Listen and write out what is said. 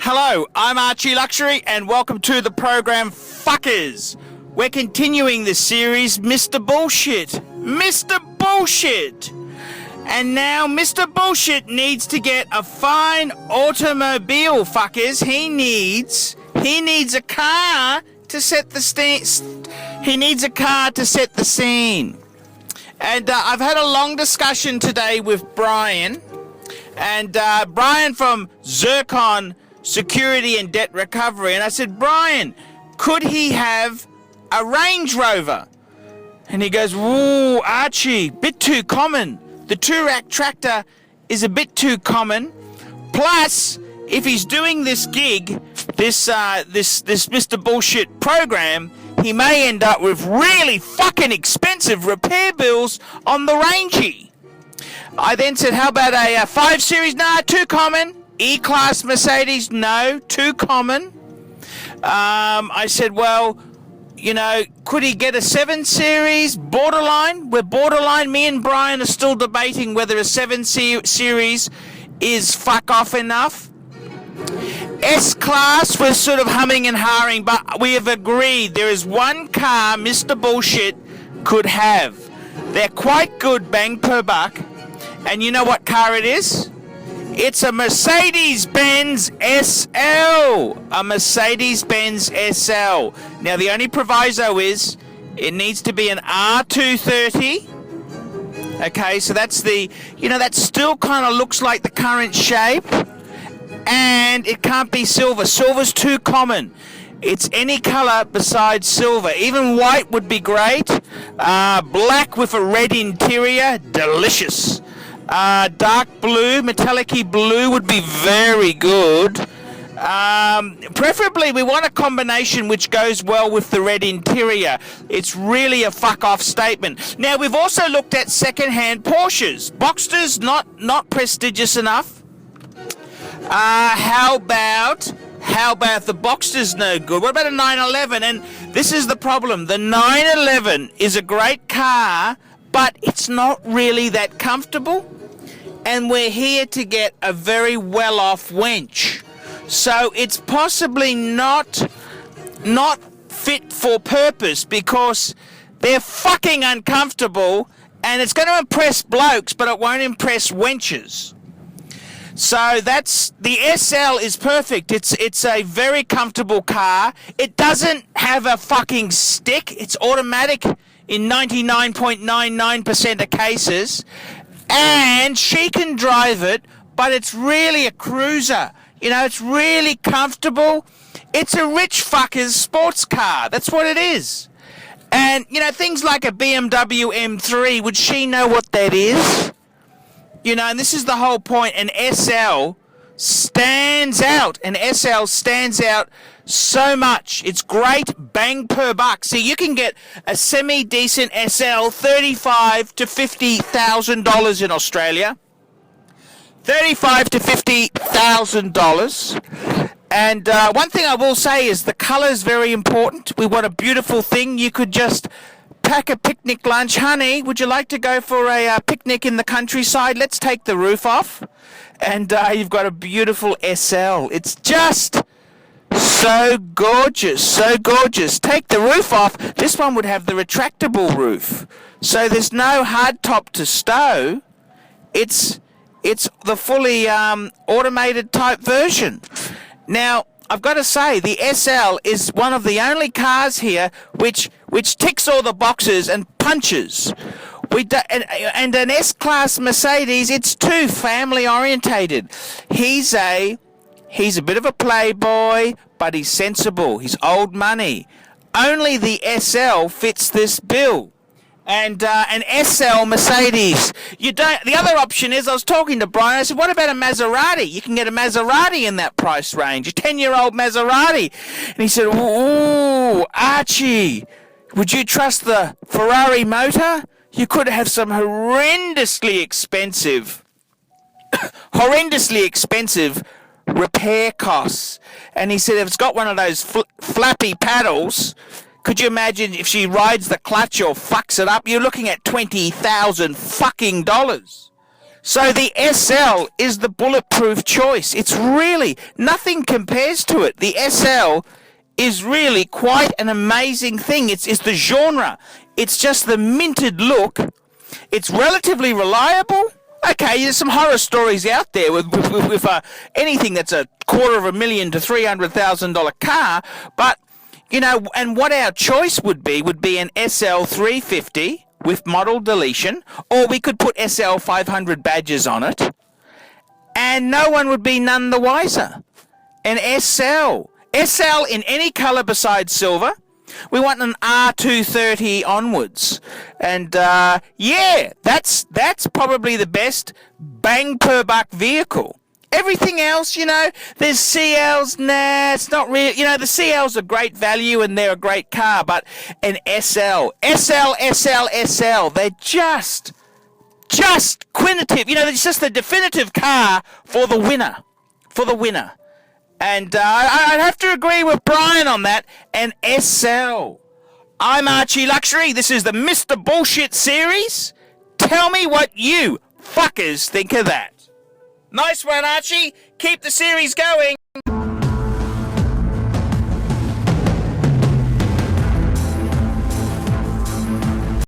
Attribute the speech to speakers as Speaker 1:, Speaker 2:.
Speaker 1: Hello, I'm Archie Luxury, and welcome to the program Fuckers. We're continuing the series Mr. Bullshit. Mr. Bullshit! And now Mr. Bullshit needs to get a fine automobile, fuckers. He needs a car to set the scene. And I've had a long discussion today with Brian. And Brian from Zircon Security and Debt Recovery. And I said, Brian, could he have a Range Rover? And he goes, ooh, Archie, bit too common. The Toorak tractor is a bit too common. Plus, if he's doing this gig, this Mr. Bullshit program, he may end up with really fucking expensive repair bills on the Rangey. I then said, how about a 5 Series? Nah, too common. E-Class Mercedes? No, too common. I said, well, you know, could he get a 7 Series? Borderline? We're borderline. Me and Brian are still debating whether a 7 Series is fuck off enough. S-Class, we're sort of humming and hawing, but we have agreed there is one car Mr. Bullshit could have. They're quite good bang per buck. And you know what car it is? It's a Mercedes-Benz SL. A Mercedes-Benz SL. Now, the only proviso is it needs to be an R230. Okay, so that's the, you know, that still kind of looks like the current shape. And it can't be silver. Silver's too common. It's any color besides silver. Even white would be great. Black with a red interior, delicious. Dark blue, metallic-y blue would be very good. Preferably, we want a combination which goes well with the red interior. It's really a fuck-off statement. Now, we've also looked at second-hand Porsches. Boxsters, not prestigious enough. How about the Boxster's no good? What about a 911? And this is the problem. The 911 is a great car, but it's not really that comfortable. And we're here to get a very well-off wench. So it's possibly not fit for purpose because they're fucking uncomfortable and it's going to impress blokes, but it won't impress wenches. So that's the SL is perfect. It's a very comfortable car. It doesn't have a fucking stick. It's automatic in 99.99% of cases. And she can drive it, but it's really a cruiser. You know, it's really comfortable. It's a rich fucker's sports car. That's what it is. And, you know, things like a BMW M3, would she know what that is? You know, and this is the whole point. An SL stands out. An SL stands out so much. It's great bang per buck. See, you can get a semi-decent SL $35,000 to $50,000 in Australia. $35,000 to $50,000. And one thing I will say is the colour is very important. We want a beautiful thing. You could just pack a picnic lunch. Honey, would you like to go for a picnic in the countryside? Let's take the roof off. And you've got a beautiful SL. It's just so gorgeous, so gorgeous. Take the roof off. This one would have the retractable roof. So there's no hard top to stow. It's the fully automated type version. Now, I've got to say, the SL is one of the only cars here which ticks all the boxes and punches. And an S-Class Mercedes, it's too family orientated. He's a bit of a playboy, but he's sensible. He's old money. Only the SL fits this bill. And an SL Mercedes. You don't. The other option is, I was talking to Brian, I said, what about a Maserati? You can get a Maserati in that price range, a 10-year-old Maserati. And he said, ooh, Archie, would you trust the Ferrari motor? You could have some horrendously expensive repair costs. And he said, if it's got one of those flappy paddles, Could you imagine if she rides the clutch or fucks it up? You're looking at $20,000 fucking dollars. So the SL is the bulletproof choice. It's really, nothing compares to it. The SL is really quite an amazing thing. It's the genre. It's just the minted look. It's relatively reliable. Okay, there's some horror stories out there with anything that's $250,000 to $300,000 car, but you know, and what our choice would be an SL 350 with model deletion, or we could put SL 500 badges on it, and no one would be none the wiser. An SL in any colour besides silver. We want an R230 onwards, and yeah, that's probably the best bang per buck vehicle. Everything else, you know, there's CLs, nah, it's not really, you know, the CLs are great value and they're a great car, but an SL, they're just quintitative, you know, it's just the definitive car for the winner. And I'd have to agree with Brian on that, an SL. I'm Archie Luxury, this is the Mr. Bullshit series. Tell me what you fuckers think of that. Nice one, Archie. Keep the series going.